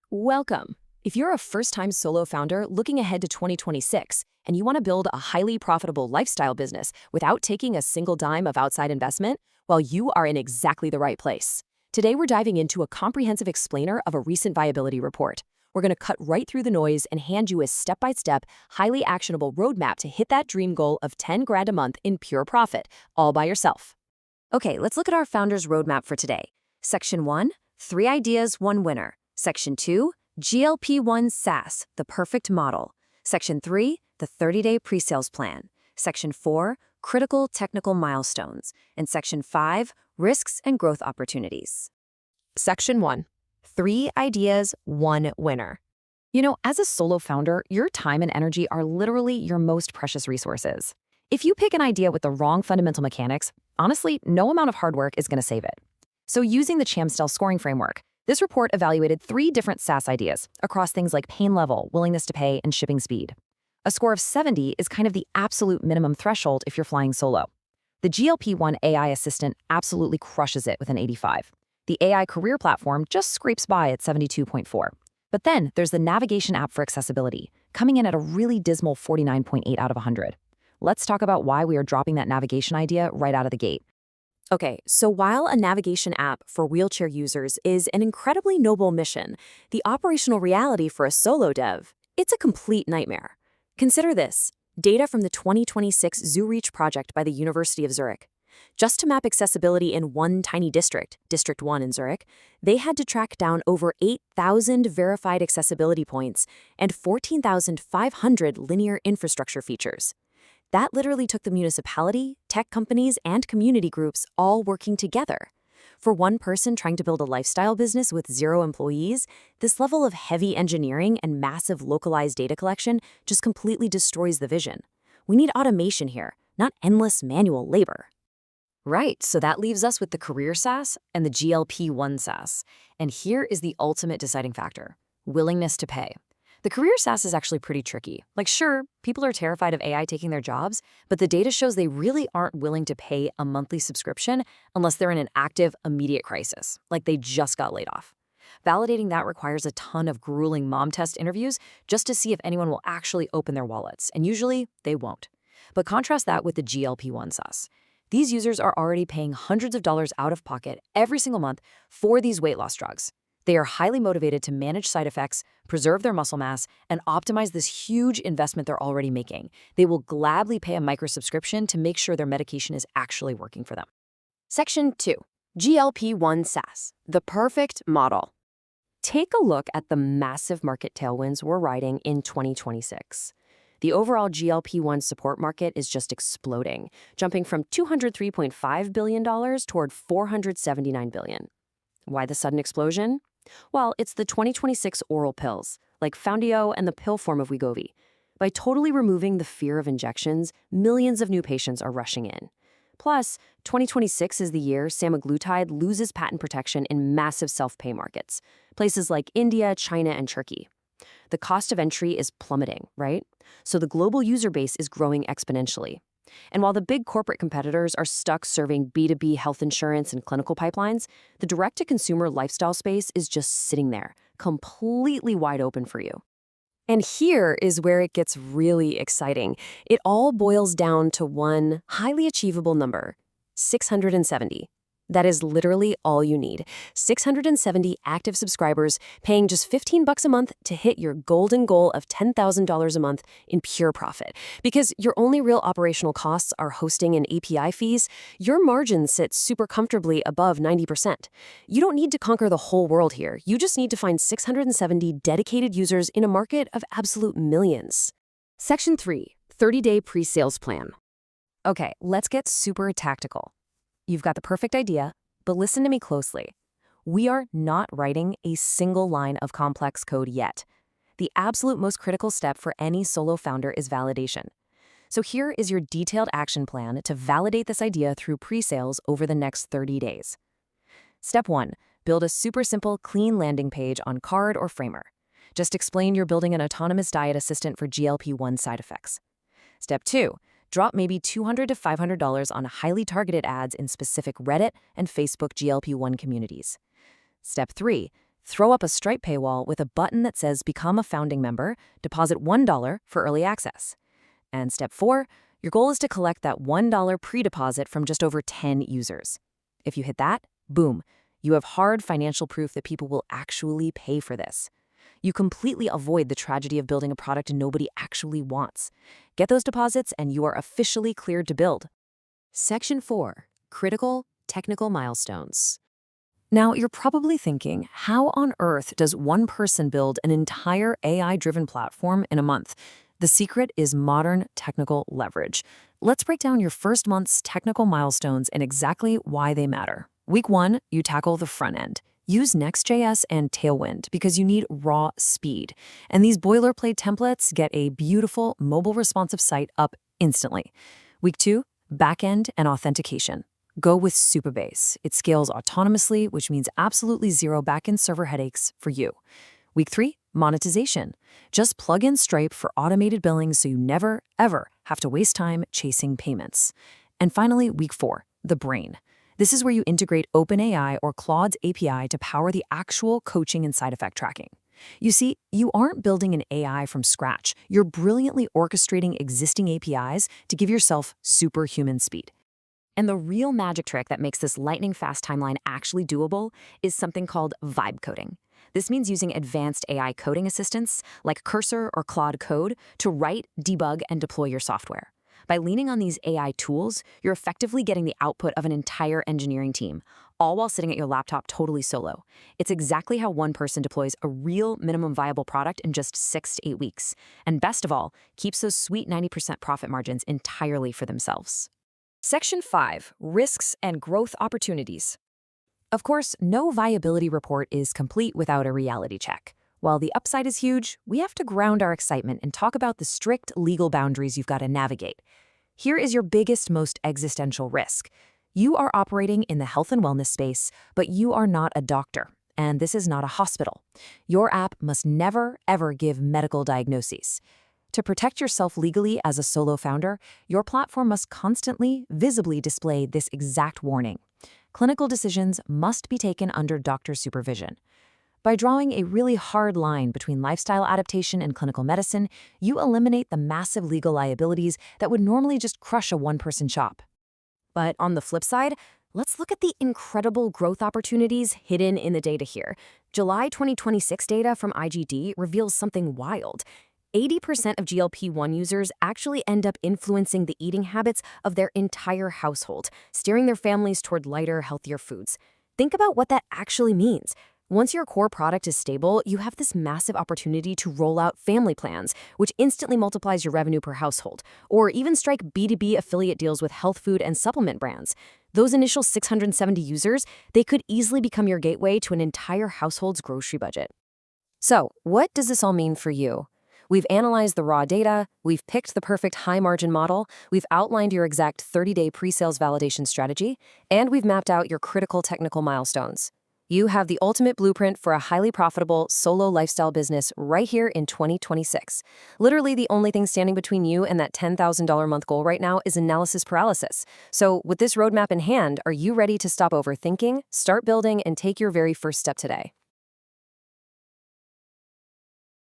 Welcome. If you're a first-time solo founder looking ahead to 2026 and you want to build a highly profitable lifestyle business without taking a single dime of outside investment, well, you are in exactly the right place. Today, we're diving into a comprehensive explainer of a recent viability report. We're going to cut right through the noise and hand you a step-by-step, highly actionable roadmap to hit that dream goal of 10 grand a month in pure profit, all by yourself. Okay, let's look at our founder's roadmap for today. Section 1, 3 ideas, 1 winner. Section 2, GLP-1 SaaS, the perfect model. Section 3, the 30-day pre-sales plan. Section 4, critical technical milestones. And Section 5, risks and growth opportunities. Section 1, 3 ideas, 1 winner. As a solo founder, your time and energy are literally your most precious resources. If you pick an idea with the wrong fundamental mechanics, honestly, no amount of hard work is going to save it. So using the Chamstel scoring framework, this report evaluated 3 different SaaS ideas across things like pain level, willingness to pay, and shipping speed. A score of 70 is kind of the absolute minimum threshold if you're flying solo. The GLP-1 AI assistant absolutely crushes it with an 85. The AI career platform just scrapes by at 72.4. But then there's the navigation app for accessibility, coming in at a really dismal 49.8 out of 100. Let's talk about why we are dropping that navigation idea right out of the gate. Okay, so while a navigation app for wheelchair users is an incredibly noble mission, the operational reality for a solo dev, it's a complete nightmare. Consider this, data from the 2026 ZooReach project by the University of Zurich. Just to map accessibility in one tiny district, District 1 in Zurich, they had to track down over 8,000 verified accessibility points and 14,500 linear infrastructure features. That literally took the municipality, tech companies, and community groups all working together. For one person trying to build a lifestyle business with 0 employees, this level of heavy engineering and massive localized data collection just completely destroys the vision. We need automation here, not endless manual labor. Right, so that leaves us with the career SaaS and the GLP-1 SaaS. And here is the ultimate deciding factor: willingness to pay. The career SaaS is actually pretty tricky. Sure, people are terrified of AI taking their jobs, but the data shows they really aren't willing to pay a monthly subscription unless they're in an active, immediate crisis, like they just got laid off. Validating that requires a ton of grueling mom test interviews just to see if anyone will actually open their wallets, and usually they won't. But contrast that with the GLP-1 SaaS. These users are already paying hundreds of dollars out of pocket every single month for these weight loss drugs. They are highly motivated to manage side effects, preserve their muscle mass, and optimize this huge investment they're already making. They will gladly pay a micro-subscription to make sure their medication is actually working for them. Section 2, GLP-1 SaaS, the perfect model. Take a look at the massive market tailwinds we're riding in 2026. The overall GLP-1 support market is just exploding, jumping from $203.5 billion toward $479 billion. Why the sudden explosion? Well, it's the 2026 oral pills, like Foundio and the pill form of Wegovy. By totally removing the fear of injections, millions of new patients are rushing in. Plus, 2026 is the year semaglutide loses patent protection in massive self-pay markets, places like India, China, and Turkey. The cost of entry is plummeting, right? So the global user base is growing exponentially. And while the big corporate competitors are stuck serving B2B health insurance and clinical pipelines, the direct-to-consumer lifestyle space is just sitting there, completely wide open for you. And here is where it gets really exciting. It all boils down to one highly achievable number: 670. That is literally all you need. 670 active subscribers paying just $15 a month to hit your golden goal of $10,000 a month in pure profit. Because your only real operational costs are hosting and API fees, your margins sit super comfortably above 90%. You don't need to conquer the whole world here. You just need to find 670 dedicated users in a market of absolute millions. Section 3, 30-day pre-sales plan. Okay, let's get super tactical. You've got the perfect idea, but listen to me closely. We are not writing a single line of complex code yet. The absolute most critical step for any solo founder is validation. So here is your detailed action plan to validate this idea through pre-sales over the next 30 days. Step 1, build a super simple, clean landing page on Carrd or Framer. Just explain you're building an autonomous diet assistant for GLP-1 side effects. Step 2, drop maybe $200 to $500 on highly targeted ads in specific Reddit and Facebook GLP-1 communities. Step 3, throw up a Stripe paywall with a button that says Become a Founding Member, deposit $1 for early access. And step 4, your goal is to collect that $1 pre-deposit from just over 10 users. If you hit that, boom, you have hard financial proof that people will actually pay for this. You completely avoid the tragedy of building a product nobody actually wants. Get those deposits and you are officially cleared to build. Section 4, Critical Technical Milestones. Now, you're probably thinking, how on earth does one person build an entire AI-driven platform in a month? The secret is modern technical leverage. Let's break down your first month's technical milestones and exactly why they matter. Week 1, you tackle the front end. Use Next.js and Tailwind because you need raw speed. And these boilerplate templates get a beautiful mobile responsive site up instantly. Week 2, backend and authentication. Go with Supabase. It scales autonomously, which means absolutely zero backend server headaches for you. Week 3, monetization. Just plug in Stripe for automated billing so you never, ever have to waste time chasing payments. And finally, week 4, the brain. This is where you integrate OpenAI or Claude's API to power the actual coaching and side effect tracking. You see, you aren't building an AI from scratch. You're brilliantly orchestrating existing APIs to give yourself superhuman speed. And the real magic trick that makes this lightning-fast timeline actually doable is something called vibe coding. This means using advanced AI coding assistants like Cursor or Claude Code to write, debug, and deploy your software. By leaning on these AI tools, you're effectively getting the output of an entire engineering team, all while sitting at your laptop totally solo. It's exactly how one person deploys a real minimum viable product in just 6 to 8 weeks. And best of all, keeps those sweet 90% profit margins entirely for themselves. Section 5, Risks and Growth Opportunities. Of course, no viability report is complete without a reality check. While the upside is huge, we have to ground our excitement and talk about the strict legal boundaries you've got to navigate. Here is your biggest, most existential risk. You are operating in the health and wellness space, but you are not a doctor, and this is not a hospital. Your app must never, ever give medical diagnoses. To protect yourself legally as a solo founder, your platform must constantly, visibly display this exact warning. Clinical decisions must be taken under doctor supervision. By drawing a really hard line between lifestyle adaptation and clinical medicine, you eliminate the massive legal liabilities that would normally just crush a one-person shop. But on the flip side, let's look at the incredible growth opportunities hidden in the data here. July 2026 data from IGD reveals something wild. 80% of GLP-1 users actually end up influencing the eating habits of their entire household, steering their families toward lighter, healthier foods. Think about what that actually means. Once your core product is stable, you have this massive opportunity to roll out family plans, which instantly multiplies your revenue per household, or even strike B2B affiliate deals with health food and supplement brands. Those initial 670 users, they could easily become your gateway to an entire household's grocery budget. So, what does this all mean for you? We've analyzed the raw data, we've picked the perfect high-margin model, we've outlined your exact 30-day pre-sales validation strategy, and we've mapped out your critical technical milestones. You have the ultimate blueprint for a highly profitable solo lifestyle business right here in 2026. Literally, the only thing standing between you and that $10,000 a month goal right now is analysis paralysis. So with this roadmap in hand, are you ready to stop overthinking, start building, and take your very first step today?